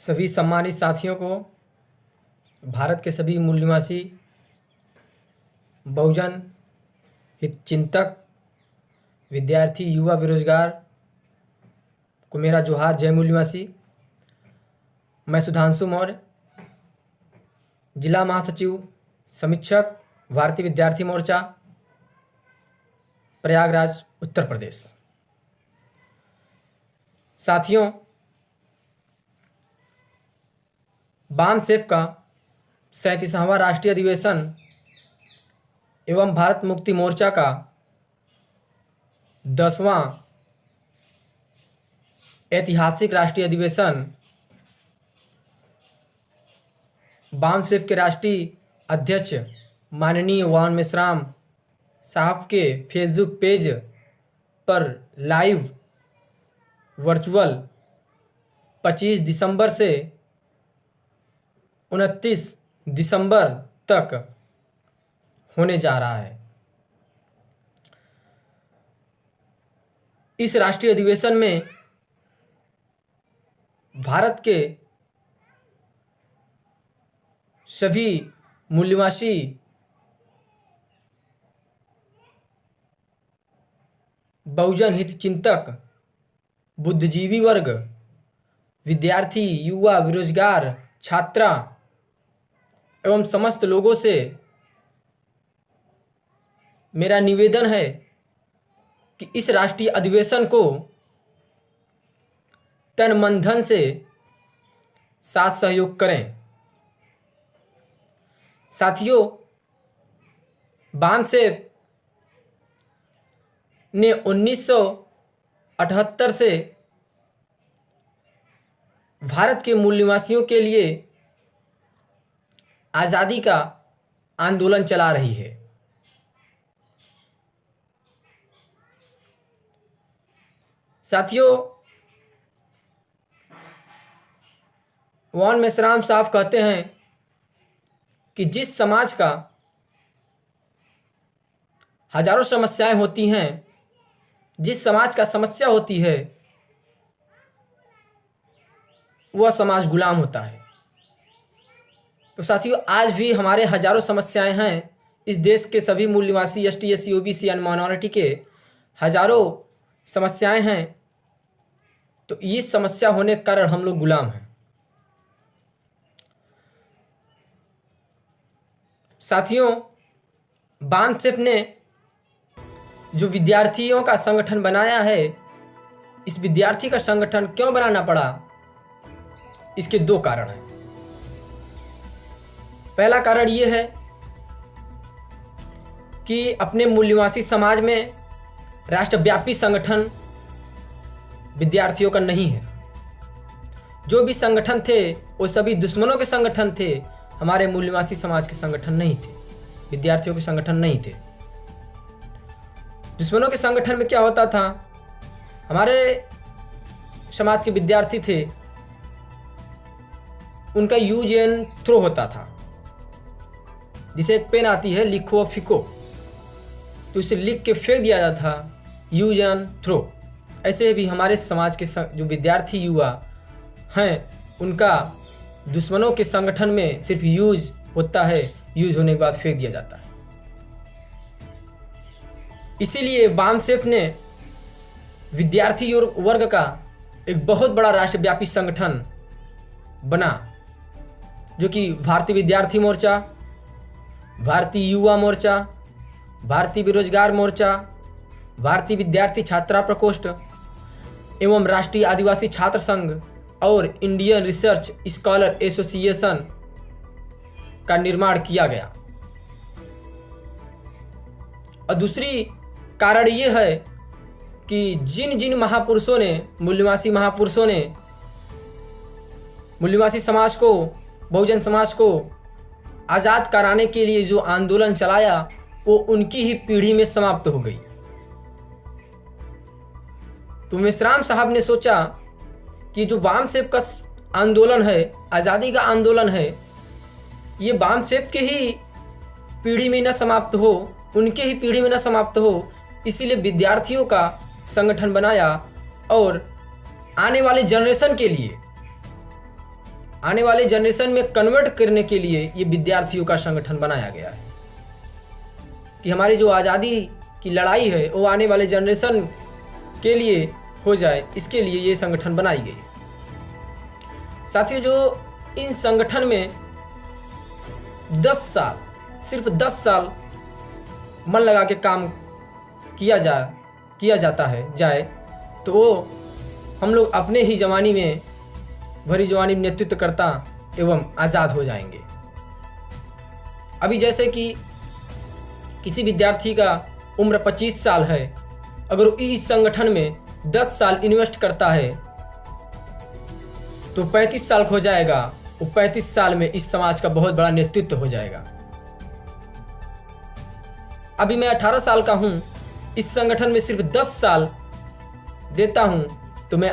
सभी सम्मानित साथियों को, भारत के सभी मूल निवासी बहुजन हितचिंतक, विद्यार्थी, युवा, बेरोजगार को मेरा जोहार। जय मूल निवासी। मैं सुधांशु मौर्य, जिला महासचिव समीक्षक, भारतीय विद्यार्थी मोर्चा, प्रयागराज, उत्तर प्रदेश। साथियों, बामसेफ का 37वां राष्ट्रीय अधिवेशन एवं भारत मुक्ति मोर्चा का 10वां ऐतिहासिक राष्ट्रीय अधिवेशन बामसेफ के राष्ट्रीय अध्यक्ष माननीय वान मेश्राम साहब के फेसबुक पेज पर लाइव वर्चुअल 25 दिसंबर से 29 दिसंबर तक होने जा रहा है। इस राष्ट्रीय अधिवेशन में भारत के सभी मूल निवासी बहुजन हित चिंतक, बुद्धिजीवी वर्ग, विद्यार्थी, युवा, बेरोजगार, छात्रा एवं समस्त लोगों से मेरा निवेदन है कि इस राष्ट्रीय अधिवेशन को तन मन धन से साथ सहयोग करें। साथियों, बामसेफ ने 1978 से भारत के मूल निवासियों के लिए आज़ादी का आंदोलन चला रही है। साथियों, वान मेश्राम साहब कहते हैं कि जिस समाज का हजारों समस्याएं होती हैं, जिस समाज का समस्या होती है, वह समाज गुलाम होता है। तो साथियों, आज भी हमारे हजारों समस्याएं हैं। इस देश के सभी मूल निवासी ST, SC, OBC and minority के हजारों समस्याएं हैं। तो ये समस्या होने के कारण हम लोग गुलाम हैं। साथियों, बामसेफ ने जो विद्यार्थियों का संगठन बनाया है, इस विद्यार्थी का संगठन क्यों बनाना पड़ा? इसके दो कारण हैं। पहला कारण यह है कि अपने मूल निवासी समाज में राष्ट्रव्यापी संगठन विद्यार्थियों का नहीं है। जो भी संगठन थे वो सभी दुश्मनों के संगठन थे। हमारे मूल निवासी समाज के संगठन नहीं थे, विद्यार्थियों के संगठन नहीं थे। दुश्मनों के संगठन में क्या होता था? हमारे समाज के विद्यार्थी थे, उनका यूज एंड थ्रो होता था। जिसे एक पेन आती है, लिखो और फेंको, तो उसे लिख के फेंक दिया जाता था, यूज एंड थ्रो। ऐसे भी हमारे समाज के जो विद्यार्थी युवा हैं, उनका दुश्मनों के संगठन में सिर्फ यूज होता है, यूज होने के बाद फेंक दिया जाता है। इसीलिए बामसेफ ने विद्यार्थी वर्ग का एक बहुत बड़ा राष्ट्रव्यापी संगठन बना, जो कि भारतीय विद्यार्थी मोर्चा, भारतीय युवा मोर्चा, भारतीय बेरोजगार मोर्चा, भारतीय विद्यार्थी छात्रा प्रकोष्ठ एवं राष्ट्रीय आदिवासी छात्र संघ और इंडियन रिसर्च स्कॉलर एसोसिएशन का निर्माण किया गया। और दूसरी कारण यह है कि जिन जिन महापुरुषों ने, मूल निवासी महापुरुषों ने मूल निवासी समाज को, बहुजन समाज को आज़ाद कराने के लिए जो आंदोलन चलाया, वो उनकी ही पीढ़ी में समाप्त हो गई। तो मेश्राम साहब ने सोचा कि जो बामसेफ का आंदोलन है, आज़ादी का आंदोलन है, ये बामसेफ के ही पीढ़ी में न समाप्त हो, उनके ही पीढ़ी में न समाप्त हो। इसीलिए विद्यार्थियों का संगठन बनाया और आने वाले जनरेशन के लिए आने वाले जनरेशन में कन्वर्ट करने के लिए ये विद्यार्थियों का संगठन बनाया गया है कि हमारी जो आज़ादी की लड़ाई है वो आने वाले जनरेशन के लिए हो जाए, इसके लिए ये संगठन बनाई गई है। साथियों, जो इन संगठन में 10 साल, सिर्फ 10 साल मन लगा के काम किया जाता है तो वो हम लोग अपने ही जवानी में भरी जवानी में नेतृत्व करता एवं आज़ाद हो जाएंगे। अभी जैसे कि किसी विद्यार्थी का उम्र 25 साल है, अगर वो इस संगठन में 10 साल इन्वेस्ट करता है तो 35 साल हो जाएगा। वो 35 साल में इस समाज का बहुत बड़ा नेतृत्व हो जाएगा। अभी मैं 18 साल का हूं, इस संगठन में सिर्फ 10 साल देता हूं तो मैं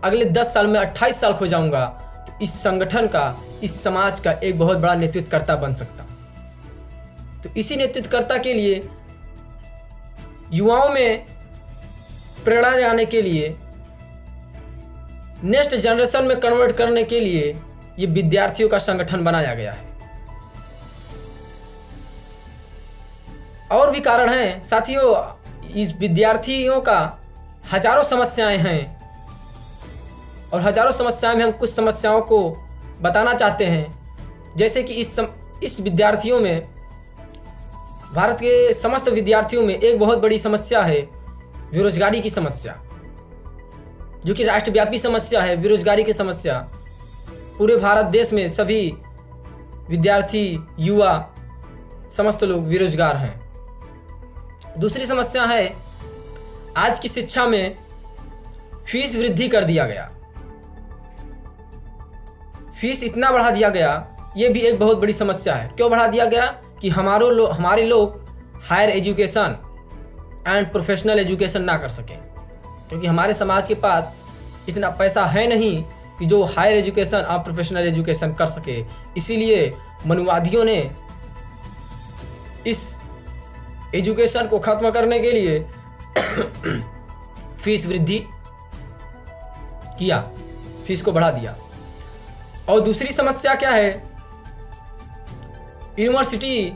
अगले 10 साल में 28 साल हो जाऊंगा, तो इस संगठन का, इस समाज का एक बहुत बड़ा नेतृत्वकर्ता बन सकता हूं। तो इसी नेतृत्वकर्ता के लिए युवाओं में प्रेरणा जाने के लिए, नेक्स्ट जनरेशन में कन्वर्ट करने के लिए ये विद्यार्थियों का संगठन बनाया गया है। और भी कारण हैं साथियों, इस विद्यार्थियों का हजारों समस्याएं हैं और हजारों समस्याएं में हम कुछ समस्याओं को बताना चाहते हैं। जैसे कि इस विद्यार्थियों में, भारत के समस्त विद्यार्थियों में एक बहुत बड़ी समस्या है बेरोजगारी की समस्या, जो कि राष्ट्रव्यापी समस्या है। बेरोजगारी की समस्या पूरे भारत देश में सभी विद्यार्थी, युवा, समस्त लोग बेरोजगार हैं। दूसरी समस्या है आज की शिक्षा में फीस वृद्धि कर दिया गया, फीस इतना बढ़ा दिया गया, ये भी एक बहुत बड़ी समस्या है। क्यों बढ़ा दिया गया? कि हमारे लोग higher education and professional education ना कर सकें, क्योंकि हमारे समाज के पास इतना पैसा है नहीं कि जो हायर एजुकेशन और प्रोफेशनल एजुकेशन कर सके। इसीलिए मनुवादियों ने इस एजुकेशन को खत्म करने के लिए फीस वृद्धि किया, फीस को बढ़ा दिया। और दूसरी समस्या क्या है? यूनिवर्सिटी